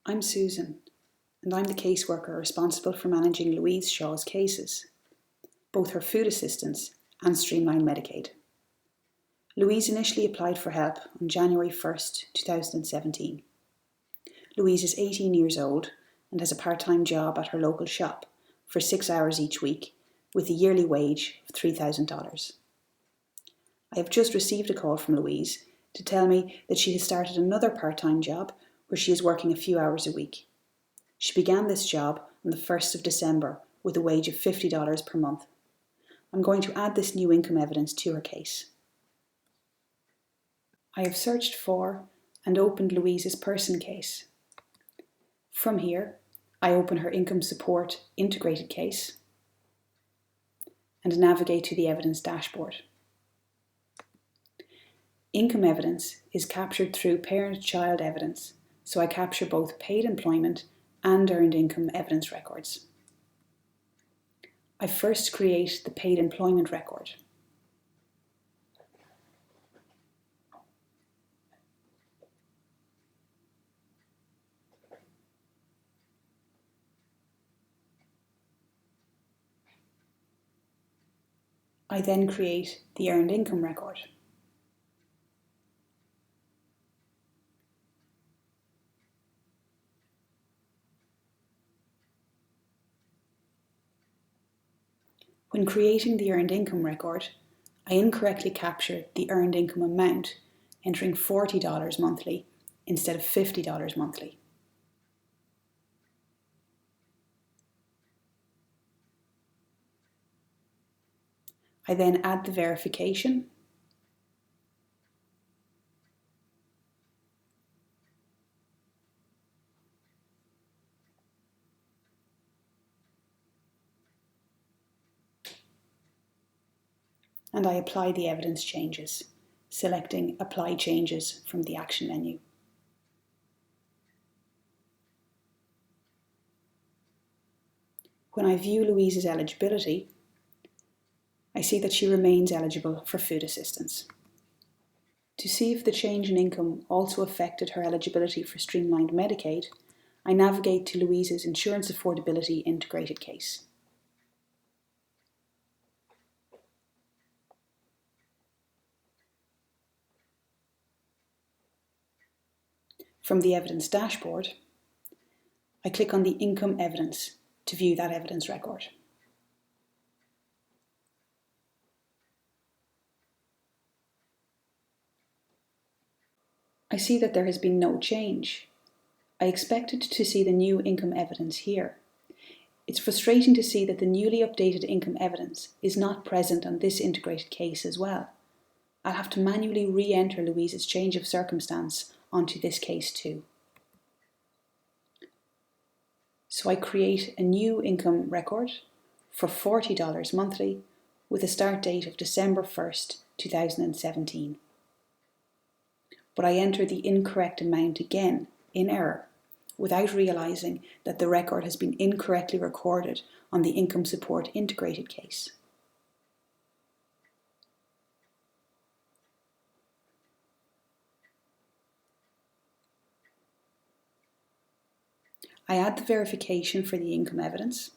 I'm Susan, and I'm the caseworker responsible for managing Louise Shaw's cases, both her food assistance and Streamline Medicaid. Louise initially applied for help on January 1st, 2017. Louise is 18 years old and has a part-time job at her local shop for 6 hours each week with a yearly wage of $3,000. I have just received a call from Louise to tell me that she has started another part-time job where she is working a few hours a week. She began this job on the 1st of December with a wage of $50 per month. I'm going to add this new income evidence to her case. I have searched for and opened Louise's person case. From here, I open her income support integrated case and navigate to the evidence dashboard. Income evidence is captured through parent-child evidence, so I capture both paid employment and earned income evidence records. I first create the paid employment record. I then create the earned income record. When creating the earned income record, I incorrectly captured the earned income amount, entering $40 monthly instead of $50 monthly. I then add the verification and I apply the evidence changes, selecting Apply Changes from the action menu. When I view Louise's eligibility, I see that she remains eligible for food assistance. To see if the change in income also affected her eligibility for Streamlined Medicaid, I navigate to Louise's Insurance Affordability Integrated case. From the evidence dashboard, I click on the income evidence to view that evidence record. I see that there has been no change. I expected to see the new income evidence here. It's frustrating to see that the newly updated income evidence is not present on this integrated case as well. I'll have to manually re-enter Louise's change of circumstance onto this case too. So I create a new income record for $40 monthly with a start date of December 1st, 2017. But I enter the incorrect amount again in error without realising that the record has been incorrectly recorded on the income support integrated case. I add the verification for the income evidence.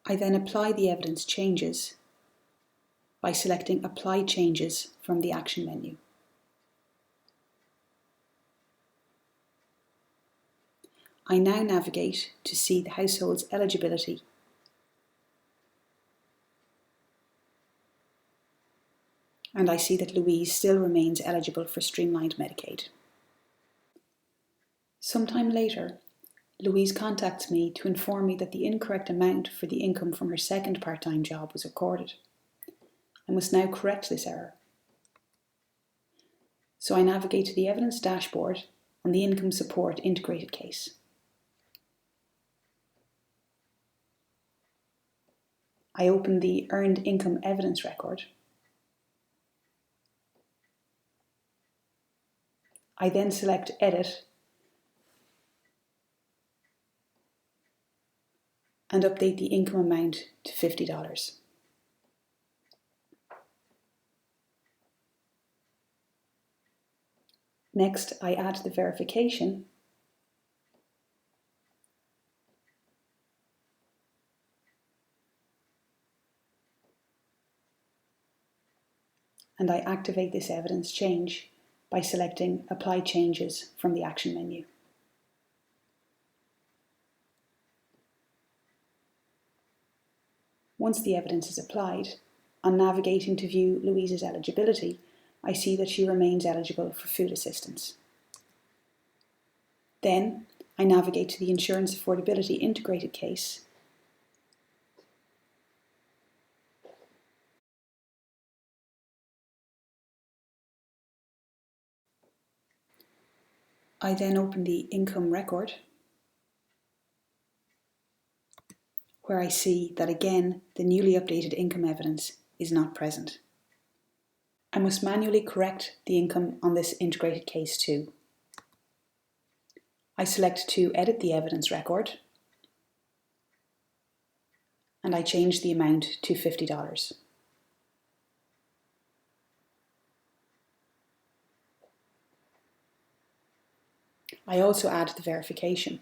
I then apply the evidence changes by selecting Apply Changes from the action menu. I now navigate to see the household's eligibility and I see that Louise still remains eligible for Streamlined Medicaid. Sometime later, Louise contacts me to inform me that the incorrect amount for the income from her second part-time job was recorded. I must now correct this error. So I navigate to the evidence dashboard on the income support integrated case. I open the earned income evidence record. I then select Edit and update the income amount to $50. Next, I add the verification and I activate this evidence change by selecting Apply Changes from the Action menu. Once the evidence is applied, on navigating to view Louise's eligibility, I see that she remains eligible for food assistance. Then, I navigate to the Insurance Affordability Integrated case I then open the income record, where I see that again the newly updated income evidence is not present. I must manually correct the income on this integrated case too. I select to edit the evidence record and I change the amount to $50. I also add the verification.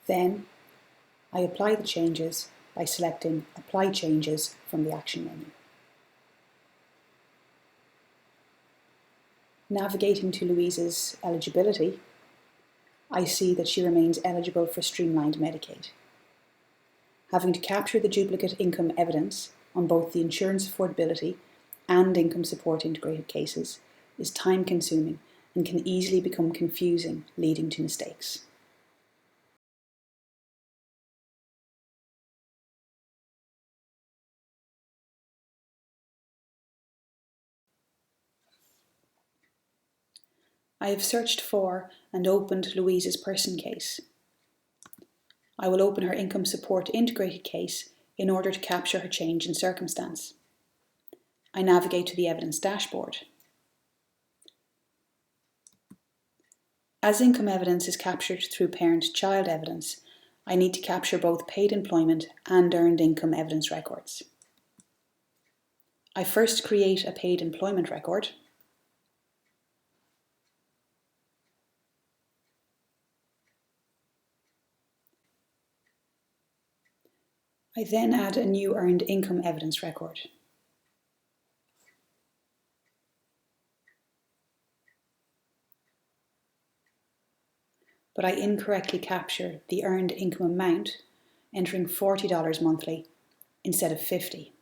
Then I apply the changes by selecting Apply Changes from the Action menu. Navigating to Louise's eligibility, I see that she remains eligible for Streamlined Medicaid. Having to capture the duplicate income evidence on both the insurance affordability and income support integrated cases is time-consuming and can easily become confusing, leading to mistakes. I have searched for and opened Louise's person case. I will open her income support integrated case in order to capture her change in circumstance. I navigate to the evidence dashboard. As income evidence is captured through parent-child evidence, I need to capture both paid employment and earned income evidence records. I first create a paid employment record. I then add a new earned income evidence record. But I incorrectly capture the earned income amount, entering $40 monthly instead of $50.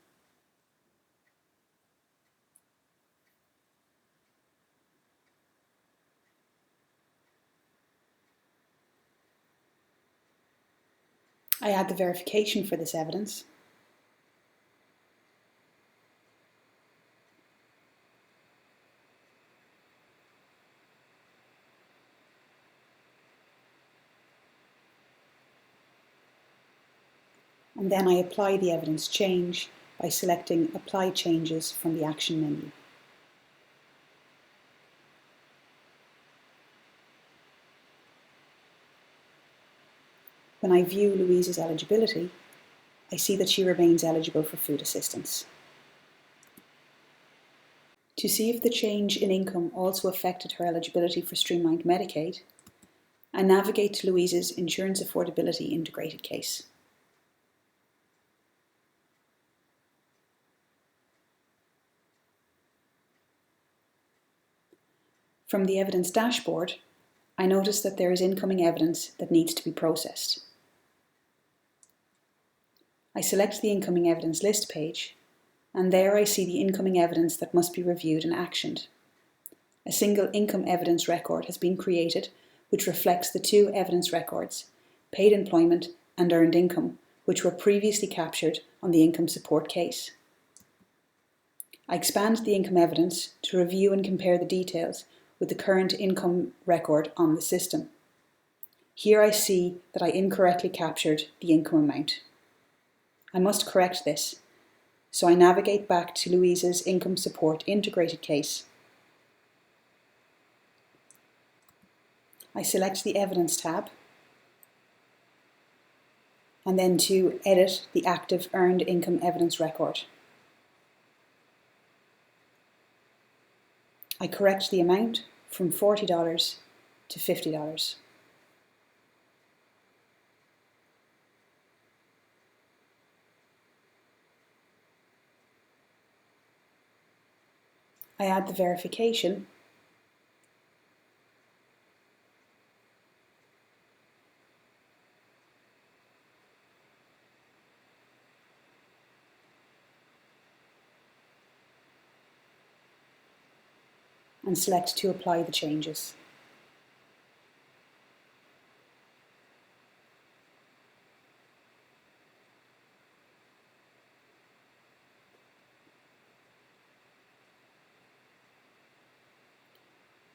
I add the verification for this evidence. And then I apply the evidence change by selecting Apply Changes from the Action menu. When I view Louise's eligibility, I see that she remains eligible for food assistance. To see if the change in income also affected her eligibility for Streamlined Medicaid, I navigate to Louise's Insurance Affordability Integrated case. From the evidence dashboard, I notice that there is incoming evidence that needs to be processed. I select the incoming evidence list page, and there I see the incoming evidence that must be reviewed and actioned. A single income evidence record has been created which reflects the two evidence records, paid employment and earned income, which were previously captured on the income support case. I expand the income evidence to review and compare the details with the current income record on the system. Here I see that I incorrectly captured the income amount. I must correct this. so I navigate back to Louise's income support integrated case. I select the Evidence tab, and then to edit the active earned income evidence record. I correct the amount from $40 to $50. I add the verification and select to apply the changes.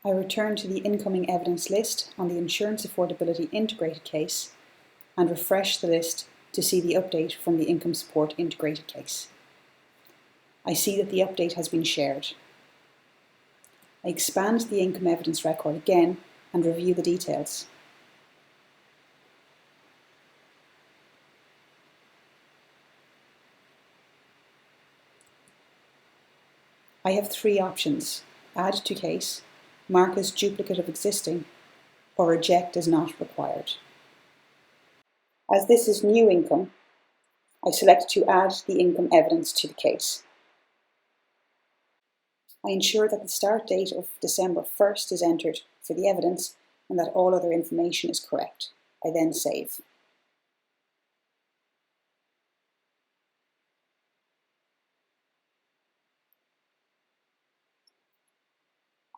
I return to the incoming evidence list on the Insurance Affordability Integrated case and refresh the list to see the update from the Income Support Integrated case. I see that the update has been shared. I expand the income evidence record again and review the details. I have three options: add to case, mark as duplicate of existing, or reject as not required. As this is new income, I select to add the income evidence to the case. I ensure that the start date of December 1st is entered for the evidence and that all other information is correct. I then save.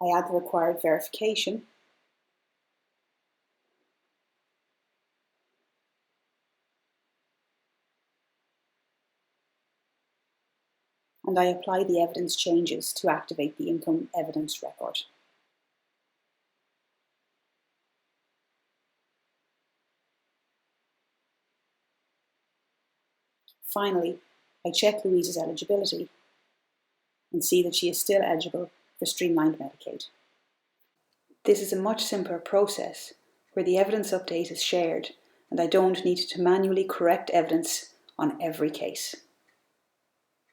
I add the required verification and I apply the evidence changes to activate the income evidence record. Finally, I check Louise's eligibility and see that she is still eligible for Streamlined Medicaid. This is a much simpler process where the evidence update is shared and I don't need to manually correct evidence on every case.